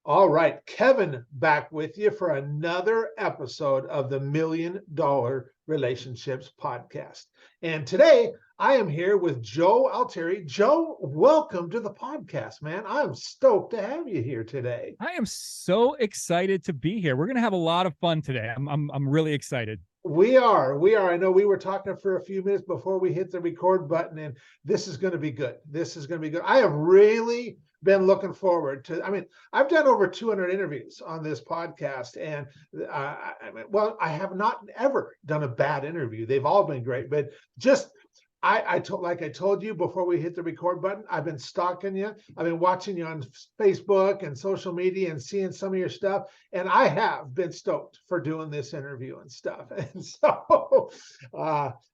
All right, Kevin back with you for another episode of the Million Dollar Relationships Podcast. And today I am here with Joe Altieri. Joe, welcome to the podcast, man. I'm stoked to have you here today. I am so excited to be here. We're going to have a lot of fun today. I'm really excited. We are. I know we were talking for a few minutes before we hit the record button, and this is going to be good. I have really been looking forward to, I've done over 200 interviews on this podcast, and I have not ever done a bad interview. They've all been great, but just like I told you before we hit the record button, I've been stalking you. I've been watching you on Facebook and social media and seeing some of your stuff. And I have been stoked for doing this interview and stuff. And so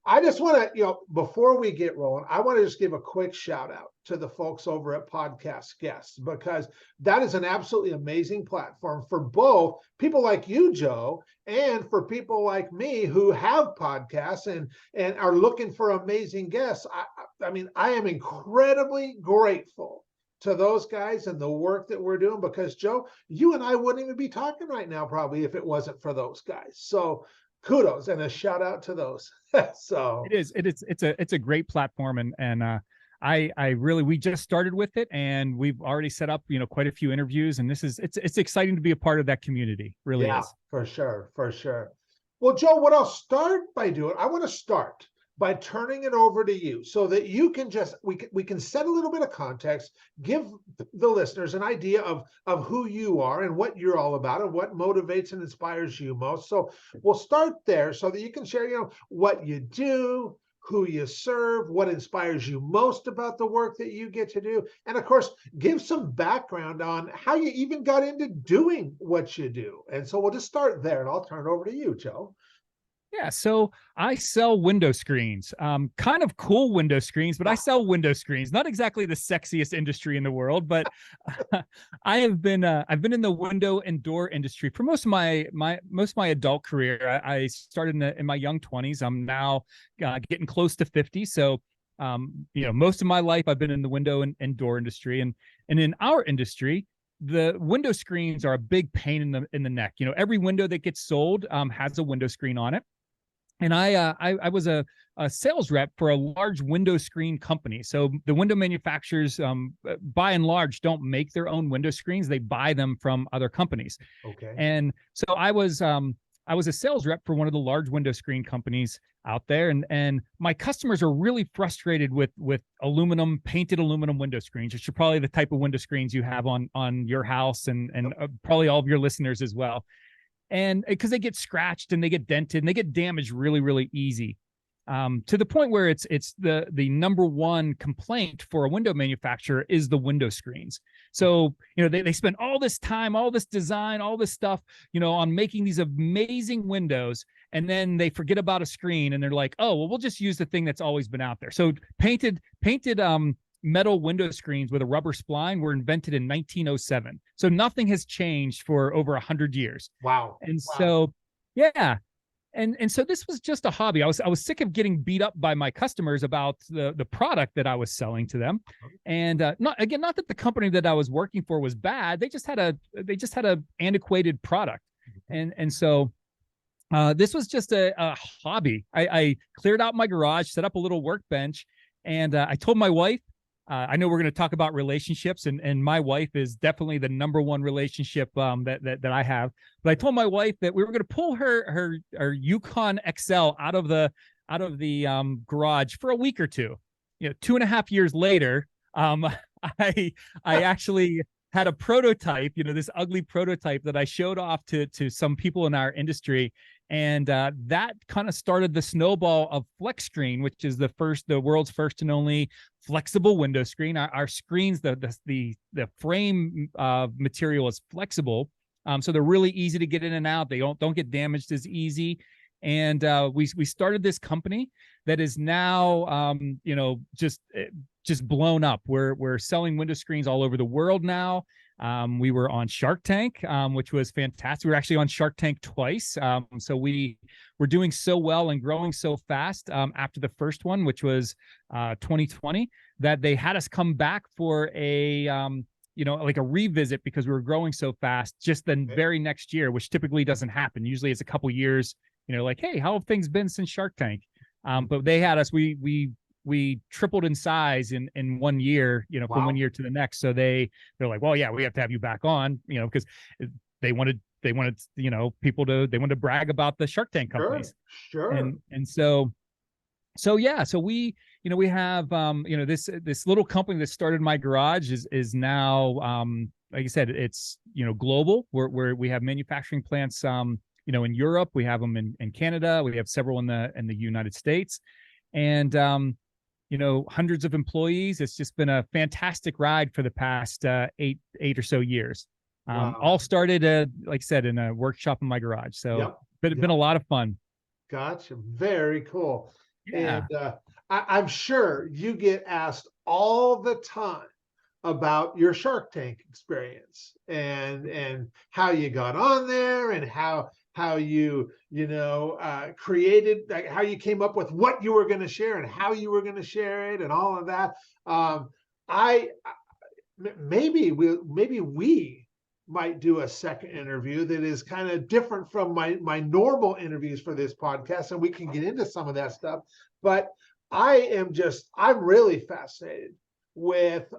I just want to, before we get rolling, I want to just give a quick shout out to the folks over at Podcast Guests, because that is an absolutely amazing platform for both people like you, Joe, and for people like me who have podcasts and are looking for amazing guests. I am incredibly grateful to those guys and the work that we're doing, because Joe, you and I wouldn't even be talking right now probably if it wasn't for those guys. So kudos and a shout out to those. So it's a great platform, and we just started with it, and we've already set up, quite a few interviews, and it's exciting to be a part of that community. Really is. For sure. Well, Joe, what I'll start by doing, I want to start by turning it over to you so that you can we can set a little bit of context, give the listeners an idea of who you are and what you're all about and what motivates and inspires you most. So we'll start there so that you can share, what you do, who you serve, what inspires you most about the work that you get to do. And of course, give some background on how you even got into doing what you do. And so we'll just start there, and I'll turn it over to you, Joe. Yeah, so I sell window screens, kind of cool window screens, but I sell window screens. Not exactly the sexiest industry in the world, but I've been in the window and door industry for most of my adult career. I started in my young 20s. I'm now getting close to 50. So, most of my life I've been in the window and door industry, and in our industry, the window screens are a big pain in the neck. Every window that gets sold has a window screen on it. And I was a sales rep for a large window screen company. So the window manufacturers, by and large, don't make their own window screens. They buy them from other companies. Okay. And so I was a sales rep for one of the large window screen companies out there, and my customers are really frustrated with painted aluminum window screens, which are probably the type of window screens you have on your house and probably all of your listeners as well. And because they get scratched and they get dented and they get damaged really, really easy, to the point where it's the number one complaint for a window manufacturer is the window screens. So, they spend all this time, all this design, all this stuff, on making these amazing windows. And then they forget about a screen and they're like, oh, well, we'll just use the thing that's always been out there. So painted metal window screens with a rubber spline were invented in 1907. So nothing has changed for over 100 years. Wow. And so, yeah. And so this was just a hobby. I was sick of getting beat up by my customers about the product that I was selling to them. And not that the company that I was working for was bad. They just had a antiquated product. And so this was just a hobby. I cleared out my garage, set up a little workbench, and I told my wife, I know we're going to talk about relationships, and my wife is definitely the number one relationship that I have. But I told my wife that we were going to pull her Yukon XL out of the garage for a week or two. 2.5 years later, I actually had a prototype, you know, this ugly prototype that I showed off to some people in our industry. And that kind of started the snowball of Flex Screen, which is the world's first and only flexible window screen. Our screens, the frame material is flexible, so they're really easy to get in and out. They don't get damaged as easy. And we started this company that is now just blown up. We're selling window screens all over the world now. We were on Shark Tank, which was fantastic. We were actually on Shark Tank twice. So we were doing so well and growing so fast after the first one, which was 2020, that they had us come back for a like a revisit because we were growing so fast just the Okay. very next year, which typically doesn't happen. Usually it's a couple years, like, hey, how have things been since Shark Tank? But they had us, we tripled in size in 1 year, from 1 Wow. year to the next. So they're like, well, yeah, we have to have you back on, because they wanted, people they wanted to brag about the Shark Tank Sure. companies. Sure. And so yeah, so we have this little company that started in my garage is now, like I said, it's global. We have manufacturing plants in Europe, we have them in Canada, we have several in the United States, and hundreds of employees. It's just been a fantastic ride for the past eight or so years. Wow. All started, like I said, in a workshop in my garage. So Yep. but it's been a lot of fun. Gotcha. Very cool. And Yeah. I'm sure you get asked all the time about your Shark Tank experience and how you got on there and how you created, like, how you came up with what you were going to share and how you were going to share it and all of that. I maybe we might do a second interview that is kind of different from my normal interviews for this podcast, and we can get into some of that stuff. But I'm really fascinated with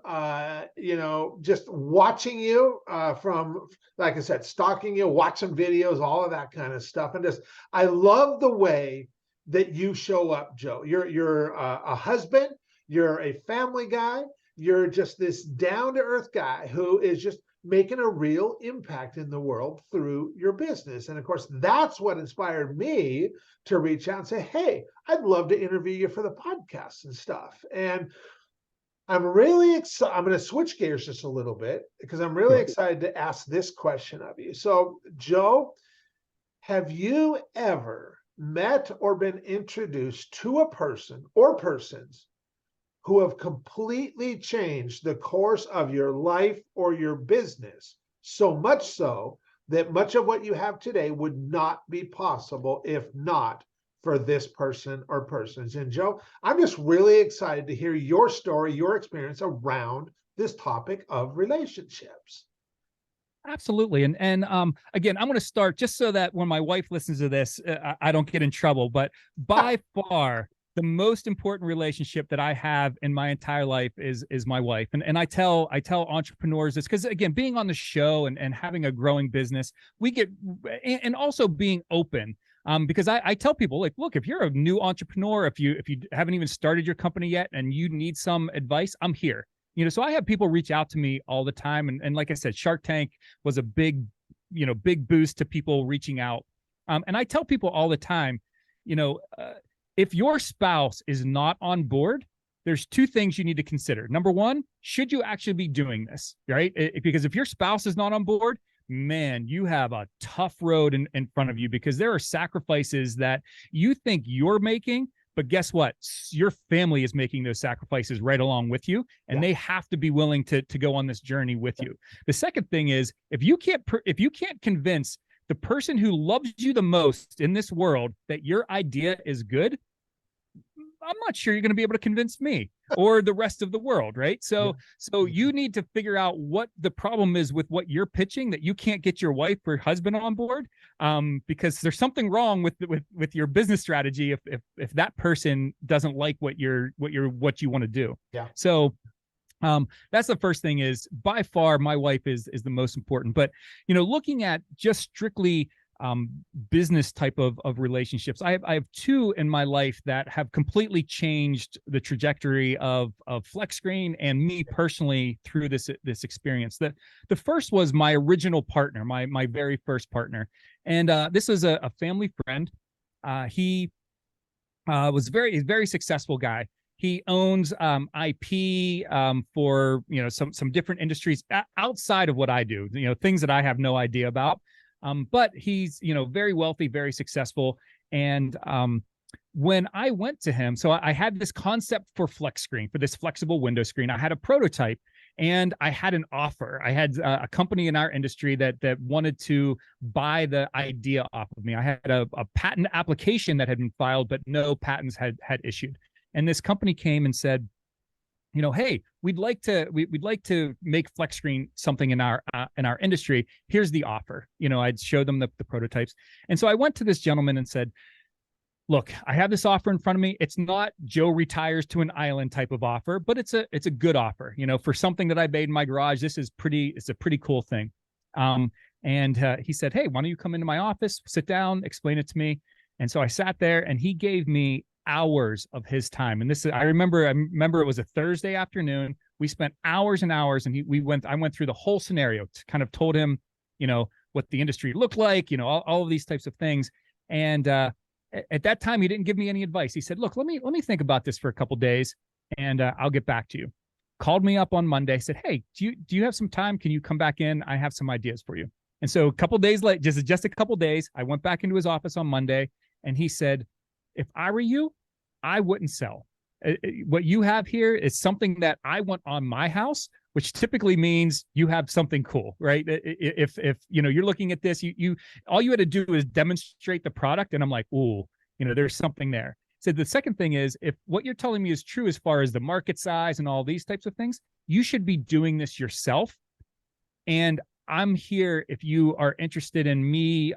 just watching you from, like I said, stalking you, watching videos, all of that kind of stuff. And just I love the way that you show up, Joe. You're a husband, you're a family guy, you're just this down-to-earth guy who is just making a real impact in the world through your business. And of course, that's what inspired me to reach out and say, hey, I'd love to interview you for the podcast and stuff. And I'm really excited. I'm going to switch gears just a little bit because I'm really excited to ask this question of you. So, Joe, have you ever met or been introduced to a person or persons who have completely changed the course of your life or your business, so much so that much of what you have today would not be possible if not for this person or persons? And Joe, I'm just really excited to hear your story, your experience around this topic of relationships. Absolutely. And again, I'm going to start just so that when my wife listens to this, I don't get in trouble. But by far, the most important relationship that I have in my entire life is my wife. And I tell entrepreneurs this because, again, being on the show and having a growing business, we get, and also being open. Because I tell people, like, look, if you're a new entrepreneur, if you haven't even started your company yet and you need some advice, I'm here. So I have people reach out to me all the time. And like I said, Shark Tank was a big boost to people reaching out. And I tell people all the time, if your spouse is not on board, there's two things you need to consider. Number one, should you actually be doing this, right? Because if your spouse is not on board, man, you have a tough road in front of you, because there are sacrifices that you think you're making, but guess what? Your family is making those sacrifices right along with you, and they have to be willing to go on this journey with you. The second thing is, if you can't convince the person who loves you the most in this world that your idea is good, I'm not sure you're going to be able to convince me or the rest of the world, right? So you need to figure out what the problem is with what you're pitching, that you can't get your wife or husband on board, because there's something wrong with your business strategy if that person doesn't like what you want to do. Yeah. So that's the first thing. Is by far my wife is the most important. But looking at just strictly business type of relationships, I have two in my life that have completely changed the trajectory of FlexScreen and me personally through this experience. The first was my original partner, my very first partner, and this was a family friend. He was a very successful guy. He owns IP for some different industries outside of what I do, things that I have no idea about. But he's very wealthy, very successful. And when I went to him, so I had this concept for FlexScreen, for this flexible window screen. I had a prototype and I had an offer. I had a company in our industry that wanted to buy the idea off of me. I had a patent application that had been filed, but no patents had issued. And this company came and said, hey, we'd like to make flex screen something in our industry. Here's the offer. I'd show them the prototypes. And so I went to this gentleman and said, look, I have this offer in front of me. It's not Joe retires to an island type of offer, but it's a good offer. For something that I made in my garage, it's a pretty cool thing. And he said, hey, why don't you come into my office, sit down, explain it to me. And so I sat there, and he gave me hours of his time. And I remember it was a Thursday afternoon. We spent hours and hours, and I went through the whole scenario, kind of told him, what the industry looked like, all of these types of things. And at that time, he didn't give me any advice. He said, look, let me think about this for a couple of days, and I'll get back to you. Called me up on Monday, said, hey, do you have some time? Can you come back in? I have some ideas for you. And so a couple of days late, just a couple of days, I went back into his office on Monday, and he said, if I were you, I wouldn't sell. What you have here is something that I want on my house, which typically means you have something cool, right? If you're looking at this, you all you had to do is demonstrate the product, and I'm like, ooh, there's something there. So the second thing is, if what you're telling me is true as far as the market size and all these types of things, you should be doing this yourself. And I'm here if you are interested in me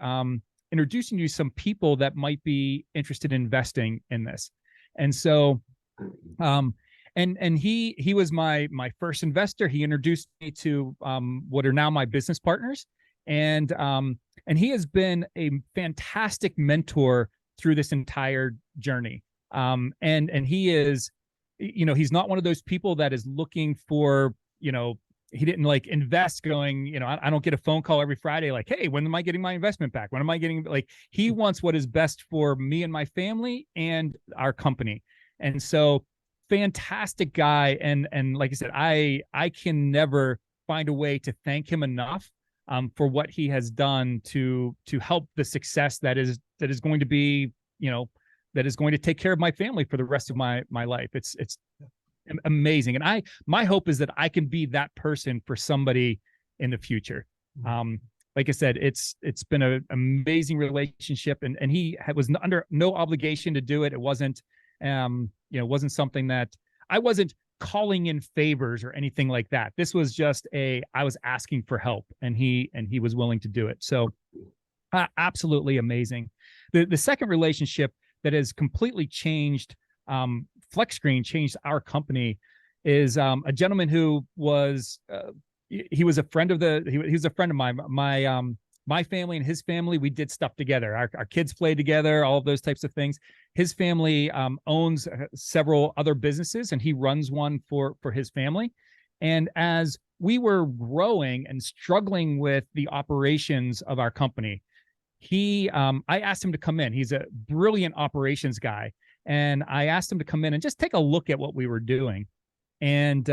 introducing you to some people that might be interested in investing in this. And so, and he was my first investor. He introduced me to what are now my business partners, and he has been a fantastic mentor through this entire journey. And he is, he's not one of those people that is looking for, he didn't like invest going, I don't get a phone call every Friday like, hey, when am I getting my investment back? When am I getting, like, he wants what is best for me and my family and our company. And so fantastic guy. And like I said, I can never find a way to thank him enough for what he has done to help the success that is going to be, that is going to take care of my family for the rest of my life. It's amazing. And my hope is that I can be that person for somebody in the future. Like I said, it's been an amazing relationship, and he was under no obligation to do it. It wasn't, wasn't something that I wasn't calling in favors or anything like that. This was just I was asking for help, and he was willing to do it. So absolutely amazing. The second relationship that has completely changed, FlexScreen changed our company, is a gentleman who was he was a friend of he was a friend of mine. My family and his family, we did stuff together. Our kids played together, all of those types of things. His family owns several other businesses, and he runs one for his family. And as we were growing and struggling with the operations of our company, I asked him to come in. He's a brilliant operations guy. And I asked him to come in and just take a look at what we were doing. And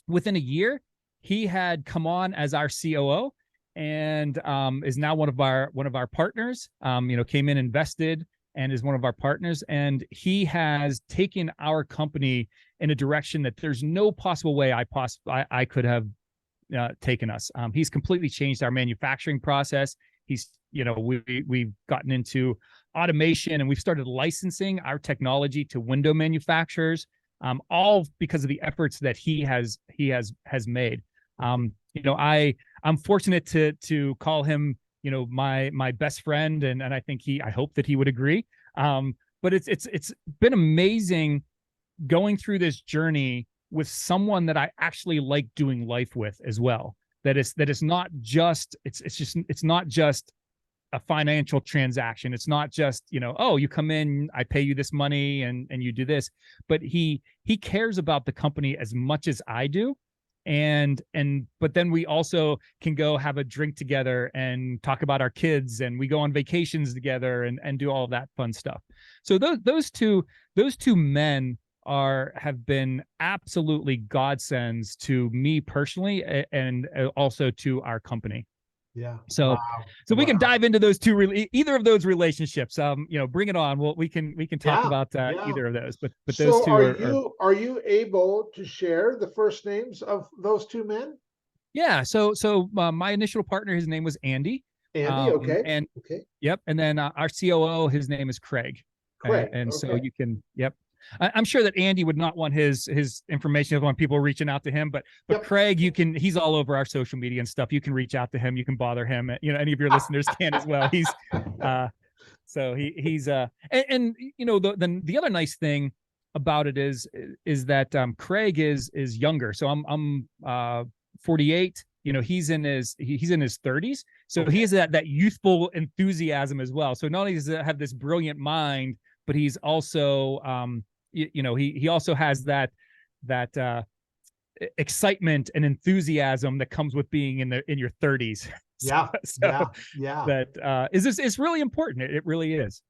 within a year, he had come on as our COO, and is now one of our partners. Came in, invested, and is one of our partners. And he has taken our company in a direction that there's no possible way I could have taken us. He's completely changed our manufacturing process. He's, we've gotten into automation, and we've started licensing our technology to window manufacturers, all because of the efforts that he has made. I'm fortunate to call him, my best friend, and I think I hope that he would agree. But it's been amazing going through this journey with someone that I actually like doing life with as well. That is not just it's not just a financial transaction. It's not just, oh, you come in, I pay you this money, and you do this. But he cares about the company as much as I do. But then we also can go have a drink together and talk about our kids, and we go on vacations together and do all of that fun stuff. So those two men have been absolutely godsends to me personally, and also to our company. Yeah. So, Wow. so we can dive into those either of those relationships. Bring it on. Well, we can talk about either of those, but those So two are you able to share the first names of those two men? Yeah. So my initial partner, his name was Andy. Andy. Okay. Yep. And then our COO, his name is Craig. Craig. And okay. so you can, yep. I'm sure that Andy would not want his information on people reaching out to him, but Yep. Craig, he's all over our social media and stuff. You can reach out to him. You can bother him. You know, any of your listeners can as well. He's so he's and you know, the other nice thing about it is that Craig is younger. So I'm 48. You know, he's in his 30s. So he has that youthful enthusiasm as well. So not only does he have this brilliant mind, but he's also you know, he also has that excitement and enthusiasm that comes with being in your 30s. Yeah. That it's really important. It really is.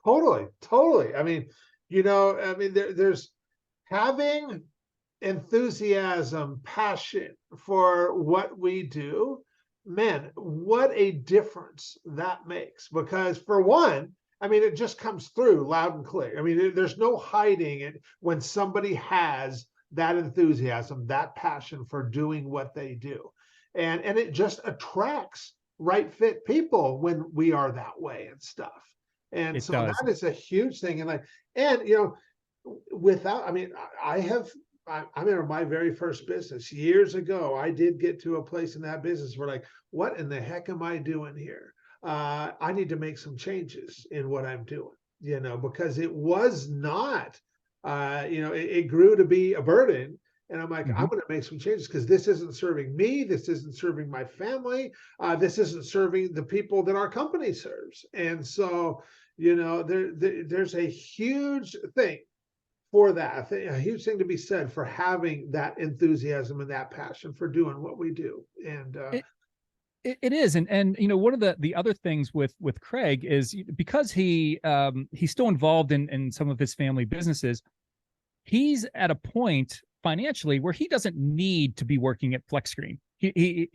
Totally. I mean, you know, I mean, there's having enthusiasm, passion for what we do. Man, what a difference that makes. Because for one, I mean, it just comes through loud and clear. I mean, there's no hiding it when somebody has that enthusiasm, that passion for doing what they do. And it just attracts right fit people when we are that way and stuff. And It so does. that is a huge thing. And you know, without, I mean, I remember my very first business years ago, I did get to a place in that business where like, what in the heck am I doing here? I need to make some changes in what I'm doing, you know, because it was not, you know, it grew to be a burden. And I'm like, I'm going to make some changes because this isn't serving me. This isn't serving my family. This isn't serving the people that our company serves. And so, you know, there's a huge thing for that, a huge thing to be said for having that enthusiasm and that passion for doing what we do. And it is, and you know, one of the other things with Craig is because he's still involved in some of his family businesses. He's at a point financially where he doesn't need to be working at Flex Screen. He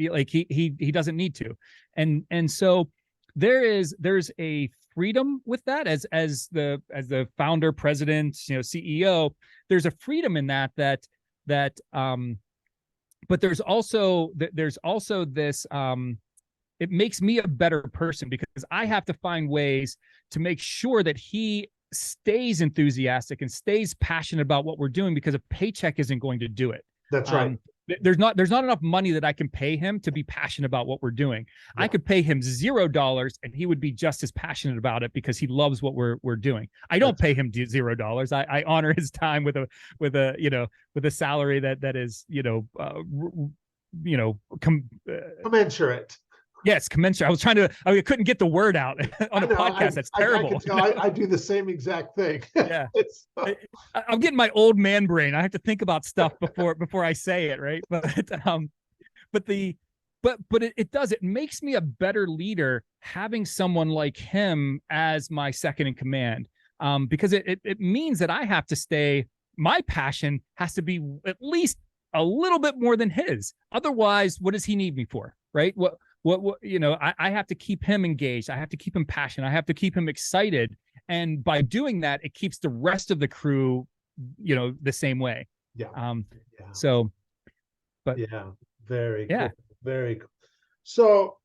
doesn't need to, and so there's a freedom with that as the founder, president, you know, CEO. There's a freedom in that but there's also this it makes me a better person because I have to find ways to make sure that he stays enthusiastic and stays passionate about what we're doing, because a paycheck isn't going to do it. That's right. There's not enough money that I can pay him to be passionate about what we're doing. Yeah. I could pay him $0 and he would be just as passionate about it because he loves what we're doing. I don't pay him $0. I honor his time with a you know, with a salary that is, you know, commensurate. Yes, commensurate. I couldn't get the word out on a podcast. That's terrible. I do the same exact thing. Yeah. I'm getting my old man brain. I have to think about stuff before I say it, right? But it does. It makes me a better leader having someone like him as my second in command. Because it means that I have to stay. My passion has to be at least a little bit more than his. Otherwise, what does he need me for, right? What you know, I have to keep him engaged. I have to keep him passionate. I have to keep him excited. And by doing that, it keeps the rest of the crew, you know, the same way. Yeah. So, but yeah, very cool. Very cool. So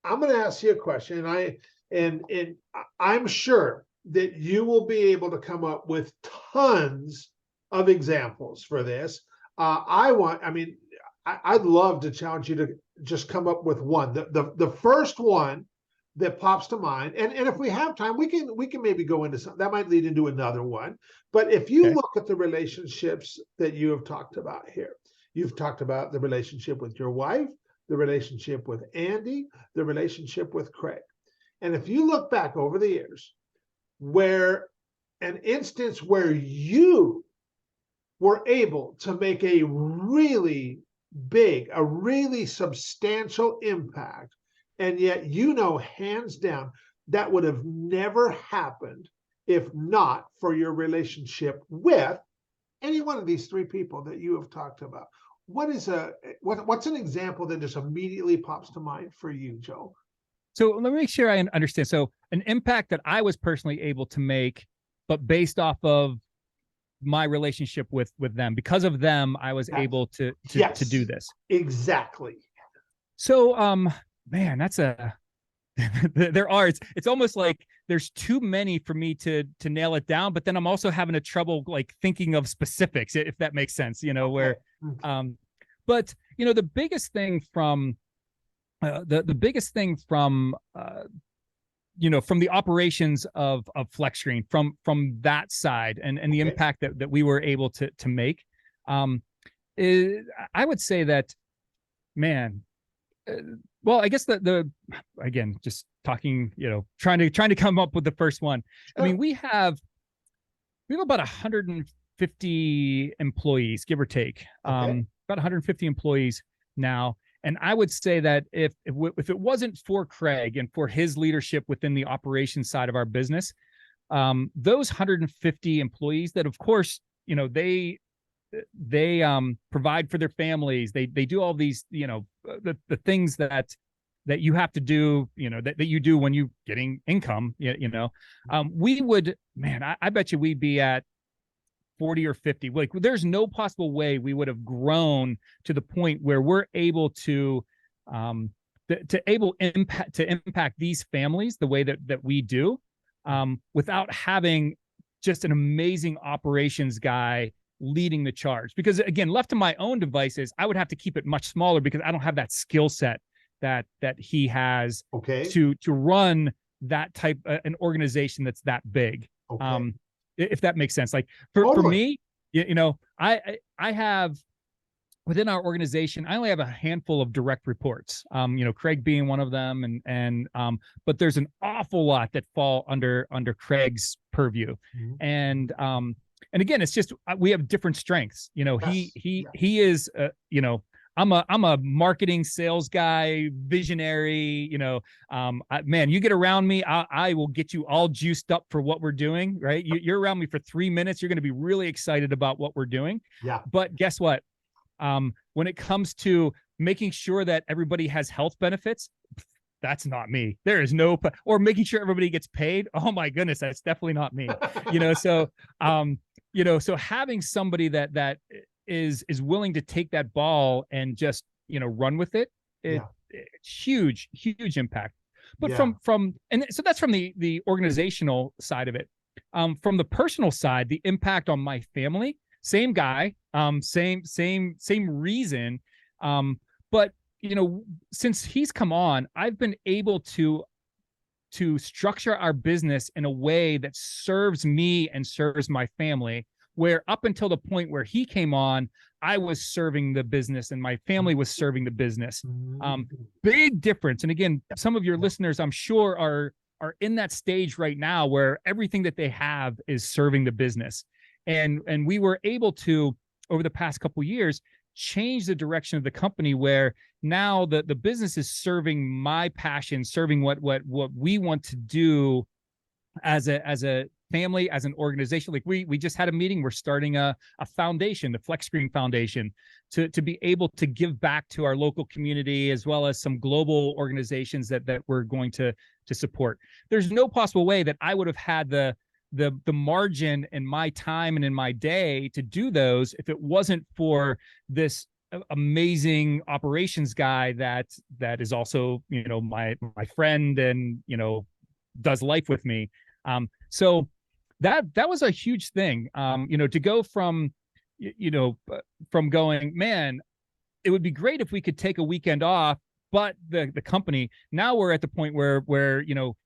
I'm going to ask you a question. And I'm sure that you will be able to come up with tons of examples for this. I'd love to challenge you to just come up with one. The first one that pops to mind, and if we have time, we can maybe go into something that might lead into another one. But if you look at the relationships that you have talked about here, you've talked about the relationship with your wife, the relationship with Andy, the relationship with Craig. And if you look back over the years, where an instance where you were able to make a really big, a really substantial impact, and yet, you know, hands down, that would have never happened if not for your relationship with any one of these three people that you have talked about. What's an example that just immediately pops to mind for you, Joe? So let me make sure I understand. So an impact that I was personally able to make, but based off of my relationship with them, because of them, I was able to do this. Exactly. So, man, it's almost like there's too many for me to nail it down, but then I'm also having a trouble like thinking of specifics, if that makes sense, where, but the biggest thing from the biggest thing from from the operations of FlexScreen, from that side, and the impact that we were able to make, is, I would say that, man, well, I guess the again, just talking, trying to come up with the first one. I mean, we have about 150 employees, give or take, about 150 employees now. And I would say that if it wasn't for Craig and for his leadership within the operations side of our business, those 150 employees that, of course, they provide for their families. They do all these, the things that you have to do, that you do when you getting income, we would, man, I bet you we'd be at 40 or 50. Like, there's no possible way we would have grown to the point where we're able to impact these families the way that we do, without having just an amazing operations guy leading the charge. Because again, left to my own devices, I would have to keep it much smaller because I don't have that skill set that he has to run that type an organization that's that big. If that makes sense. Like for me, I have, within our organization, I only have a handful of direct reports, Craig being one of them, and but there's an awful lot that fall under Craig's purview. And again, it's just, we have different strengths. He is, I'm a marketing sales guy, visionary, man, you get around me, I will get you all juiced up for what we're doing, right? You're around me for 3 minutes, you're going to be really excited about what we're doing. Yeah. But guess what? When it comes to making sure that everybody has health benefits, that's not me. There is no, or making sure everybody gets paid. Oh my goodness, that's definitely not me. So having somebody that is willing to take that ball and just, run with it, it's huge impact. But and so that's from the organizational side of it. From the personal side, the impact on my family, same guy, same reason. But since he's come on, I've been able to structure our business in a way that serves me and serves my family, where up until the point where he came on, I was serving the business and my family was serving the business. Big difference. And again, some of your listeners, I'm sure, are in that stage right now where everything that they have is serving the business. And we were able to, over the past couple of years, change the direction of the company, where now the business is serving my passion, serving what we want to do as a family, as an organization. Like we just had a meeting. We're starting a foundation, the FlexScreen Foundation, to be able to give back to our local community, as well as some global organizations that we're going to support. There's no possible way that I would have had the margin in my time and in my day to do those if it wasn't for this amazing operations guy that is also, my friend and, does life with me. So that was a huge thing, to go from, from going, man, it would be great if we could take a weekend off, but the company, now we're at the point where,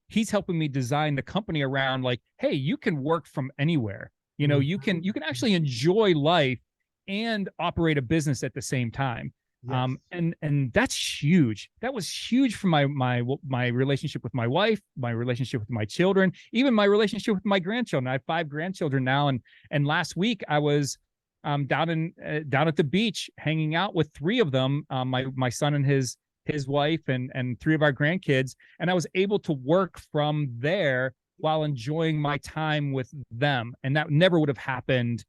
he's helping me design the company around like, hey, you can work from anywhere, you can actually enjoy life and operate a business at the same time. Yes. And that's huge. That was huge for my relationship with my wife, my relationship with my children, even my relationship with my grandchildren. I have 5 grandchildren now. And last week I was down at the beach hanging out with 3 of them, my son and his wife and 3 of our grandkids. And I was able to work from there while enjoying my time with them. And that never would have happened,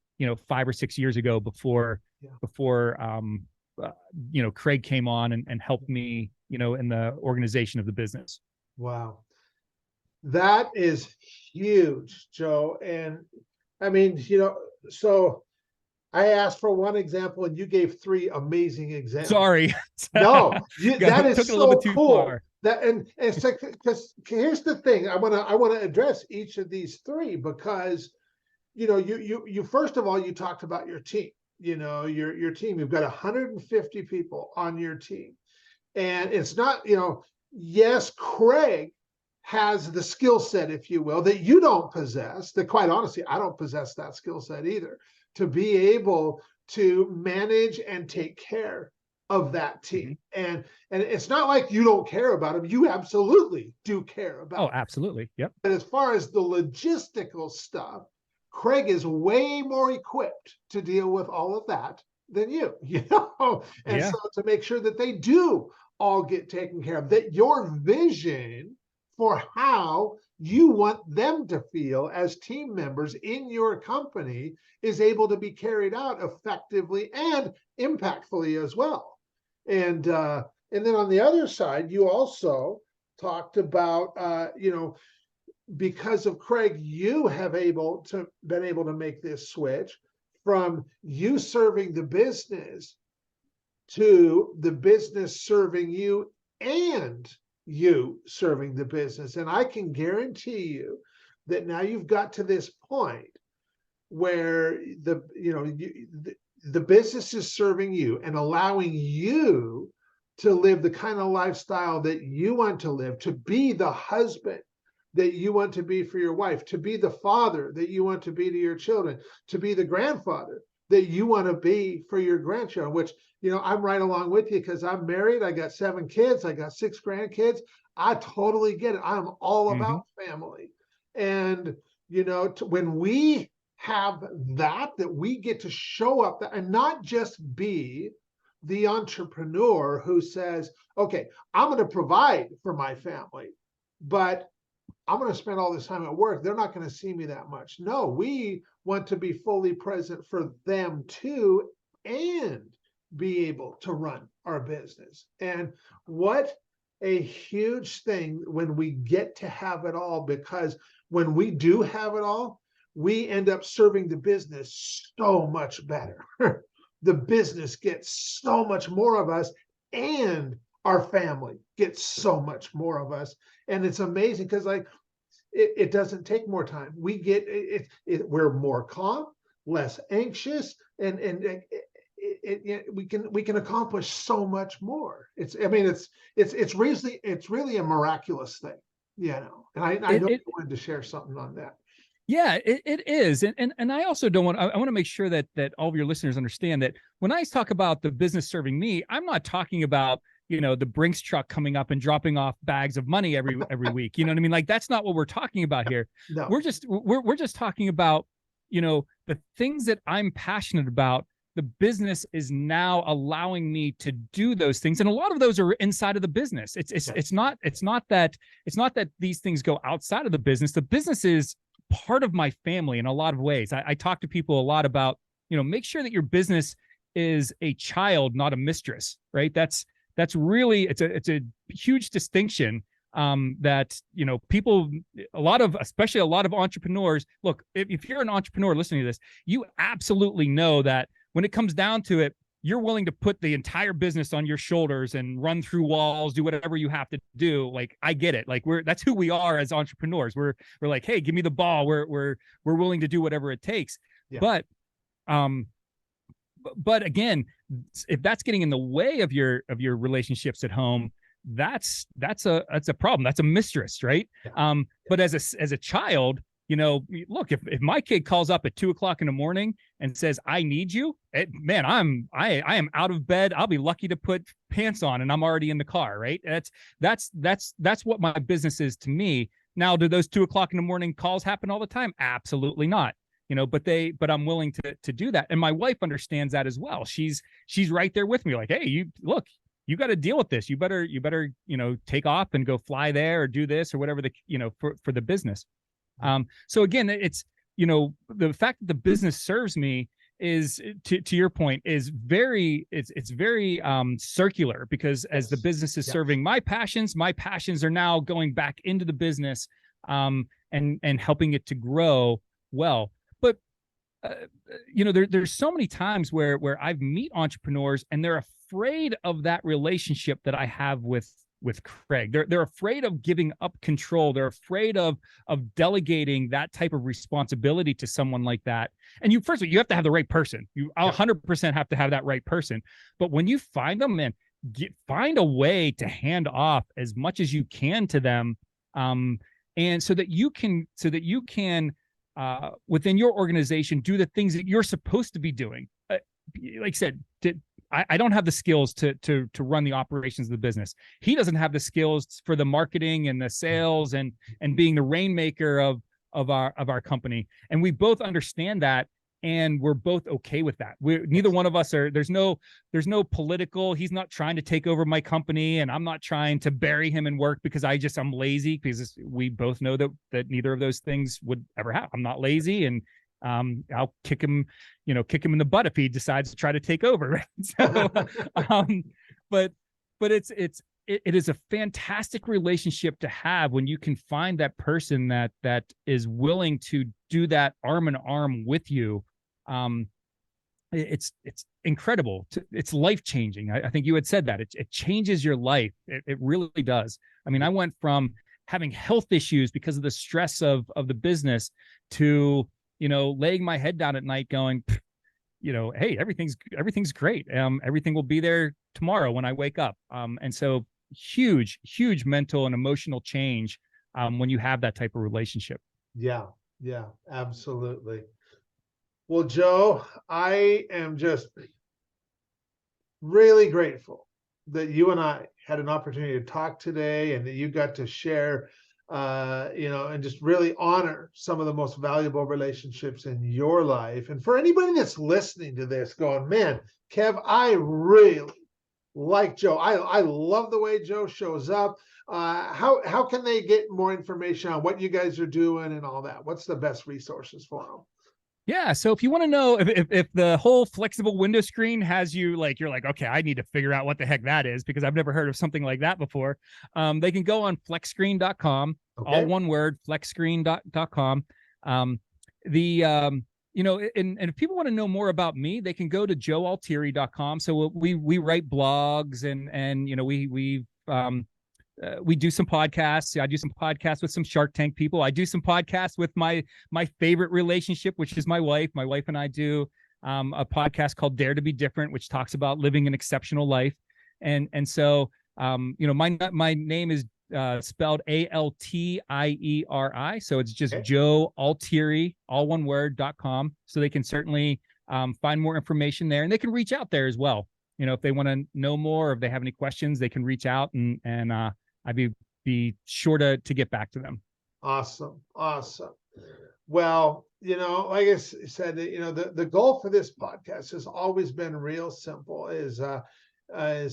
5 or 6 years ago before Craig came on and helped me, in the organization of the business. Wow. That is huge, Joe. And I mean, so I asked for one example and you gave 3 amazing examples. Sorry. No, that is so cool. it's like, because here's the thing, I want to address each of these three, because you first of all, you talked about your team. Your team, you've got 150 people on your team, and it's not, yes, Craig has the skill set, if you will, that you don't possess, that quite honestly, I don't possess that skill set either, to be able to manage and take care of that team. And it's not like you don't care about them. You absolutely do care about them. Oh, absolutely. Yep. But as far as the logistical stuff, Craig is way more equipped to deal with all of that than you, and so to make sure that they do all get taken care of, that your vision for how you want them to feel as team members in your company is able to be carried out effectively and impactfully as well. And then on the other side, you also talked about, because of Craig, you have been able to make this switch from you serving the business to the business serving you and you serving the business. And I can guarantee you that now you've got to this point where the business is serving you and allowing you to live the kind of lifestyle that you want to live, to be the husband that you want to be for your wife, to be the father that you want to be to your children, to be the grandfather that you want to be for your grandchildren, which, I'm right along with you, because I'm married. I got 7 kids. I got 6 grandkids. I totally get it. I'm all about family. And, when we have that we get to show up and not just be the entrepreneur who says, okay, I'm going to provide for my family, but I'm going to spend all this time at work. They're not going to see me that much. No, we want to be fully present for them too, and be able to run our business. And what a huge thing when we get to have it all, because when we do have it all, we end up serving the business so much better. The business gets so much more of us, and our family gets so much more of us. And it's amazing because it doesn't take more time. We get we're more calm, less anxious, and we can accomplish so much more. It's really a miraculous thing, And I know you wanted to share something on that. Yeah, it is. And I also I want to make sure that all of your listeners understand that when I talk about the business serving me, I'm not talking about, the Brinks truck coming up and dropping off bags of money every week. You know what I mean? Like, that's not what we're talking about here. No. We're just talking about, the things that I'm passionate about. The business is now allowing me to do those things, and a lot of those are inside of the business. It's not that these things go outside of the business. The business is part of my family in a lot of ways. I talk to people a lot about, make sure that your business is a child, not a mistress, right? That's really, it's a huge distinction that, people, especially a lot of entrepreneurs, look, if you're an entrepreneur listening to this, you absolutely know that when it comes down to it, you're willing to put the entire business on your shoulders and run through walls, do whatever you have to do. Like, I get it. Like, that's who we are as entrepreneurs. We're like, hey, give me the ball. We're willing to do whatever it takes. Yeah. But again, if that's getting in the way of your relationships at home, that's a problem. That's a mistress, right? Yeah. But as a child, look, if my kid calls up at 2:00 in the morning and says, I need you, I am out of bed. I'll be lucky to put pants on and I'm already in the car, right? That's what my business is to me. Now, do those 2:00 in the morning calls happen all the time? Absolutely not. But I'm willing to do that. And my wife understands that as well. She's right there with me. Like, hey, you got to deal with this. You better, take off and go fly there or do this or whatever for the business. So again, it's, the fact that the business serves me is, to your point, is very, it's very circular, because as the business is serving my passions are now going back into the business and helping it to grow well. But there's so many times where I've meet entrepreneurs and they're afraid of that relationship that I have with with Craig. They're afraid of giving up control. They're afraid of delegating that type of responsibility to someone like that. And you first of all, you have to have the right person. You 100% have to have that right person. But when you find them, man, find a way to hand off as much as you can to them, and so that you can within your organization do the things that you're supposed to be doing. Like I said, I don't have the skills to run the operations of the business. He doesn't have the skills for the marketing and the sales and being the rainmaker of our company. And we both understand that, and we're both okay with that. Neither one of us are. There's no political. He's not trying to take over my company, and I'm not trying to bury him in work because I'm lazy. Because we both know that neither of those things would ever happen. I'm not lazy, and I'll kick him in the butt if he decides to try to take over. Right? So, but it is a fantastic relationship to have when you can find that person that is willing to do that arm in arm with you. It's incredible. It's life-changing. I think you had said that it changes your life. It really does. I mean, I went from having health issues because of the stress of the business to, laying my head down at night going, hey, everything's great. Everything will be there tomorrow when I wake up. And so huge mental and emotional change when you have that type of relationship. Yeah, absolutely. Well, Joe, I am just really grateful that you and I had an opportunity to talk today, and that you got to share, and just really honor some of the most valuable relationships in your life. And for anybody that's listening to this going, man, Kev, I really like Joe. I love the way Joe shows up. How can they get more information on what you guys are doing and all that? What's the best resources for them? Yeah. So if you want to know if the whole flexible window screen has you you're like, okay, I need to figure out what the heck that is because I've never heard of something like that before. They can go on flexscreen.com, all one word, flexscreen.com. And if people want to know more about me, they can go to joealtieri.com. So we write blogs and we do some podcasts. I do some podcasts with some Shark Tank people. I do some podcasts with my favorite relationship, which is my wife. My wife and I do a podcast called Dare to Be Different, which talks about living an exceptional life. And so my name is spelled Altieri. So it's just Joe Altieri, all one word, .com. So they can certainly find more information there, and they can reach out there as well. If they want to know more, or if they have any questions, they can reach out and I'd be sure to get back to them. Awesome. Well, like I said, the goal for this podcast has always been real simple. I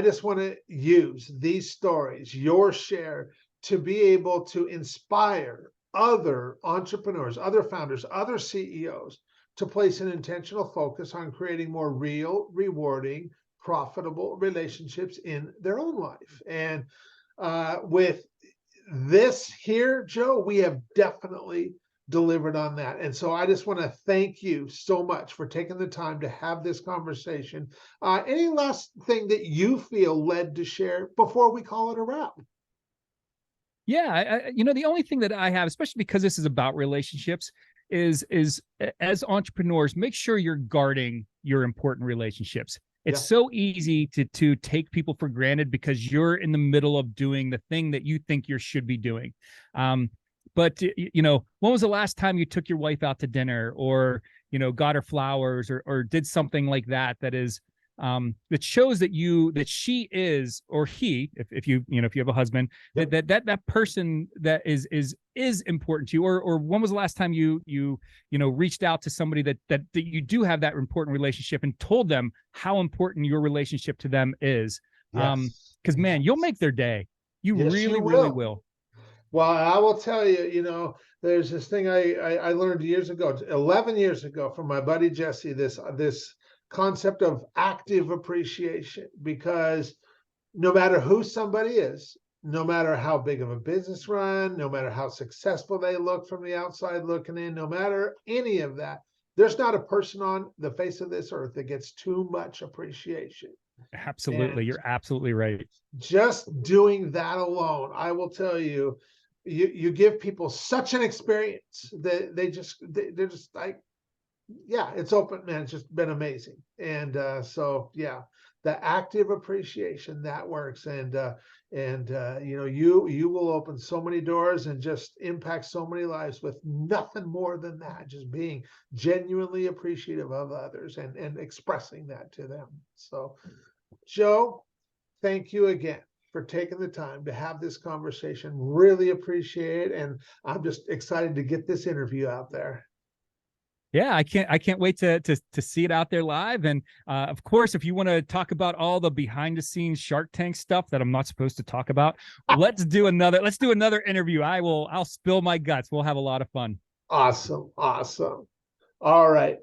just want to use these stories, your share, to be able to inspire other entrepreneurs, other founders, other CEOs to place an intentional focus on creating more real, rewarding, profitable relationships in their own life. And with this here, Joe, we have definitely delivered on that. And so I just want to thank you so much for taking the time to have this conversation. Any last thing that you feel led to share before we call it a wrap? Yeah, the only thing that I have, especially because this is about relationships, is as entrepreneurs, make sure you're guarding your important relationships. It's so easy to take people for granted because you're in the middle of doing the thing that you think you should be doing. But when was the last time you took your wife out to dinner, or got her flowers, or did something like that is that shows that she is, or he, if you have a husband, that person that is important to you, or when was the last time you reached out to somebody that you do have that important relationship and told them how important your relationship to them is? Because man, you'll make their day. You really will. Well, I will tell you, there's this thing I learned 11 years ago from my buddy Jesse, this concept of active appreciation, because no matter who somebody is, no matter how big of a business run, no matter how successful they look from the outside looking in, no matter any of that, there's not a person on the face of this earth that gets too much appreciation. Absolutely. And You're absolutely right. just doing that alone, I will tell you, you give people such an experience that they're just like, yeah, it's open, man. It's just been amazing. And so yeah, the active appreciation that works. And you know, you will open so many doors and just impact so many lives with nothing more than that, just being genuinely appreciative of others and expressing that to them. So Joe, thank you again for taking the time to have this conversation. Really appreciate it. And I'm just excited to get this interview out there. Yeah, I can't wait to see it out there live. And of course, if you want to talk about all the behind the scenes Shark Tank stuff that I'm not supposed to talk about, let's do another interview. I'll spill my guts. We'll have a lot of fun. Awesome. Awesome. All right.